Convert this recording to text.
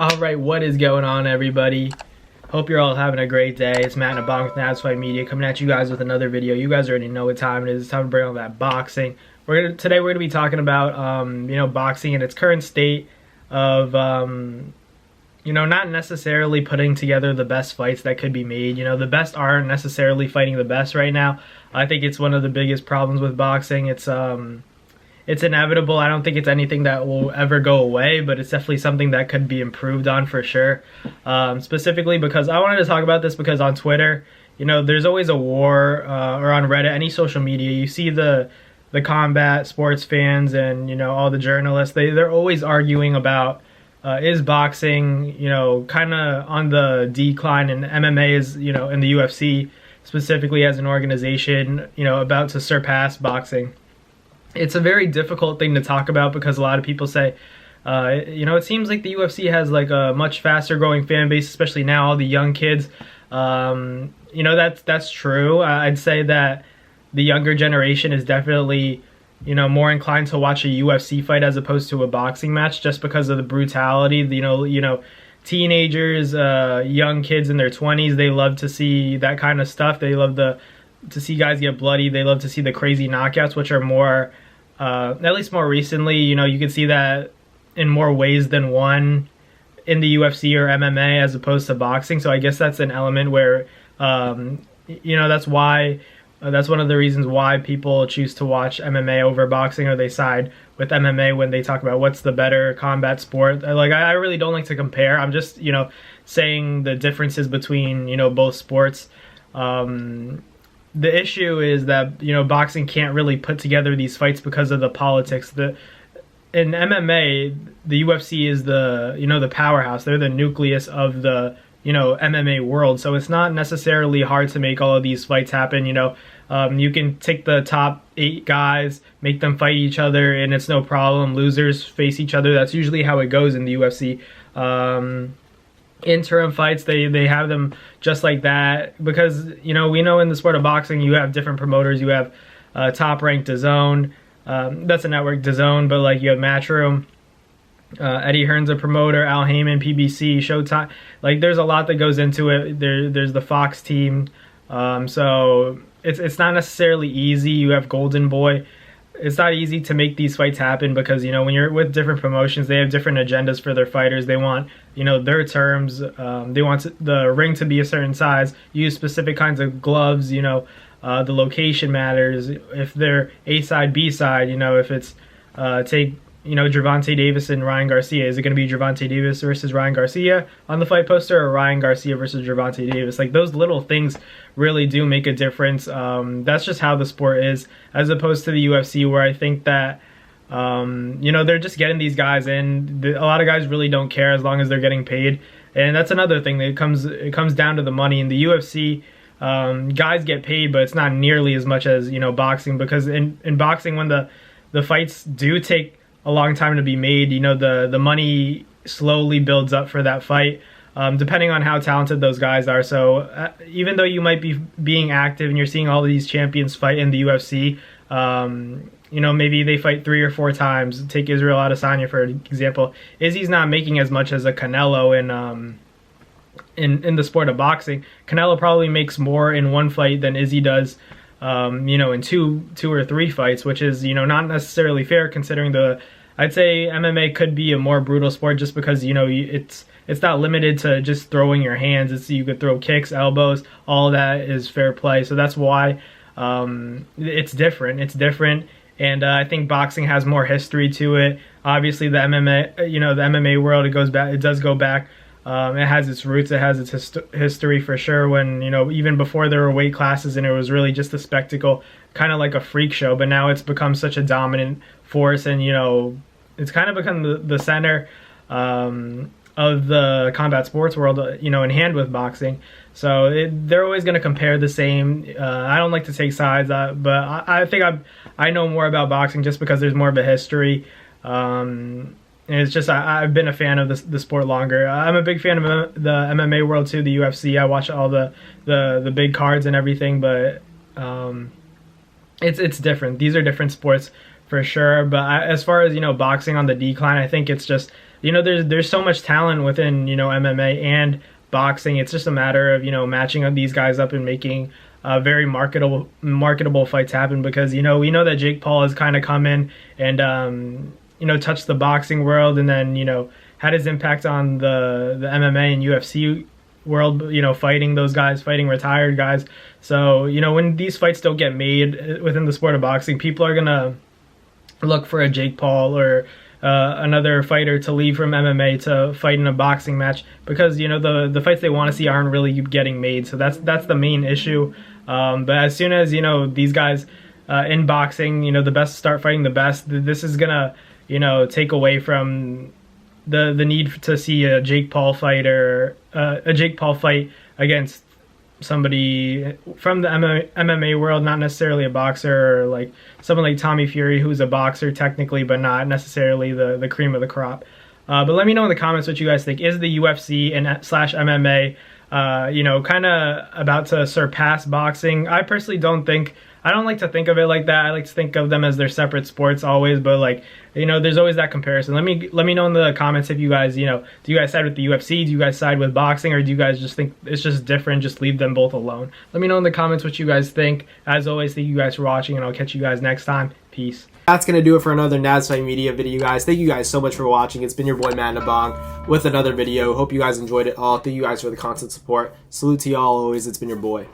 Alright, what is going on, everybody? Hope you're all having a great day. It's Matt and a Bong with Nabs Fight Media coming at you guys with another video. You guys already know what time it is. It's time to bring on that boxing. Today we're gonna be talking about boxing in its current state of not necessarily putting together the best fights that could be made. The best aren't necessarily fighting the best right now. I think it's one of the biggest problems with boxing. It's inevitable. I don't think it's anything that will ever go away, but it's definitely something that could be improved on for sure. Specifically because I wanted to talk about this because on Twitter, there's always a war, or on Reddit, any social media, you see the combat sports fans and, all the journalists, they're always arguing about is boxing, kind of on the decline, and MMA is, in the UFC specifically as an organization, about to surpass boxing. It's a very difficult thing to talk about because a lot of people say, it seems like the UFC has like a much faster growing fan base, especially now, all the young kids. That's true. I'd say that the younger generation is definitely, more inclined to watch a UFC fight as opposed to a boxing match just because of the brutality. Teenagers, young kids in their 20s, they love to see that kind of stuff. They love to see guys get bloody. They love to see the crazy knockouts, which are more, at least more recently, you can see that in more ways than one in the UFC or MMA as opposed to boxing. So I guess that's an element where, that's why, that's one of the reasons why people choose to watch MMA over boxing, or they side with MMA when they talk about what's the better combat sport. I really don't like to compare. I'm just, saying the differences between, both sports. The issue is that boxing can't really put together these fights because of the politics. In MMA, the UFC is the powerhouse. They're the nucleus of the MMA world. So it's not necessarily hard to make all of these fights happen. You can take the top 8 guys, make them fight each other, and it's no problem. Losers face each other. That's usually how it goes in the UFC. Interim fights, they have them just like that because we know in the sport of boxing you have different promoters. You have Top Rank, DAZN, that's a network, DAZN, but you have Matchroom, Eddie Hearn's a promoter, Al Heyman, PBC, Showtime. There's a lot that goes into it. There's the Fox team, so it's not necessarily easy. You have Golden Boy. It's not easy to make these fights happen because, when you're with different promotions, they have different agendas for their fighters. They want, their terms. They want the ring to be a certain size, use specific kinds of gloves, the location matters. If they're A side, B side, if it's, take, Gervonta Davis and Ryan Garcia. Is it going to be Gervonta Davis versus Ryan Garcia on the fight poster, or Ryan Garcia versus Gervonta Davis? Those little things really do make a difference. That's just how the sport is, as opposed to the UFC, where I think that, they're just getting these guys in. A lot of guys really don't care as long as they're getting paid. And that's another thing. It comes down to the money. In the UFC, guys get paid, but it's not nearly as much as, boxing, because in boxing, when the fights do take a long time to be made, the money slowly builds up for that fight, depending on how talented those guys are. So even though you might be being active and you're seeing all these champions fight in the UFC, maybe they fight 3 or 4 times. Take Israel Adesanya for example. Izzy's not making as much as a Canelo in the sport of boxing. Canelo probably makes more in one fight than Izzy does in two or 3 fights, which is, not necessarily fair considering I'd say MMA could be a more brutal sport just because, it's not limited to just throwing your hands. You could throw kicks, elbows, all that is fair play. So that's why it's different. It's different. And I think boxing has more history to it. Obviously the MMA, the MMA world, it does go back. It has its roots, it has its history for sure, when, even before there were weight classes and it was really just a spectacle, kind of like a freak show. But now it's become such a dominant force, and, it's kind of become the center of the combat sports world, in hand with boxing. So they're always going to compare the same. I don't like to take sides, but I think I know more about boxing just because there's more of a history. And it's just I've been a fan of the sport longer. I'm a big fan of the MMA world too, the UFC. I watch all the big cards and everything, but it's different. These are different sports for sure. But as far as boxing on the decline, I think it's just you know, there's so much talent within, you know, MMA and boxing. It's just a matter of, you know, matching up these guys up and making very marketable fights happen, because, you know, we know that Jake Paul has kind of come in and you know, touched the boxing world, and then, you know, had his impact on the MMA and UFC world, you know, fighting those guys, fighting retired guys. So, you know, when these fights don't get made within the sport of boxing, people are gonna look for a Jake Paul or another fighter to leave from MMA to fight in a boxing match, because, you know, the fights they want to see aren't really getting made. So that's the main issue. But as soon as, you know, these guys in boxing, you know, the best start fighting the best, this is gonna, you know, take away from the need to see a Jake Paul fighter, a Jake Paul fight against somebody from the MMA world, not necessarily a boxer, or like someone like Tommy Fury, who's a boxer technically, but not necessarily the cream of the crop. But let me know in the comments what you guys think. Is the UFC and slash MMA, you know, kind of about to surpass boxing? I personally don't think. I don't like to think of it like that. I like to think of them as their separate sports always, but, like, you know, there's always that comparison. Let me know in the comments if you guys, you know, do you guys side with the UFC? Do you guys side with boxing? Or do you guys just think it's just different? Just leave them both alone. Let me know in the comments what you guys think. As always, thank you guys for watching, and I'll catch you guys next time. Peace. That's going to do it for another NazFight Media video, guys. Thank you guys so much for watching. It's been your boy, Matt Nabong, with another video. Hope you guys enjoyed it all. Thank you guys for the constant support. Salute to y'all always. It's been your boy.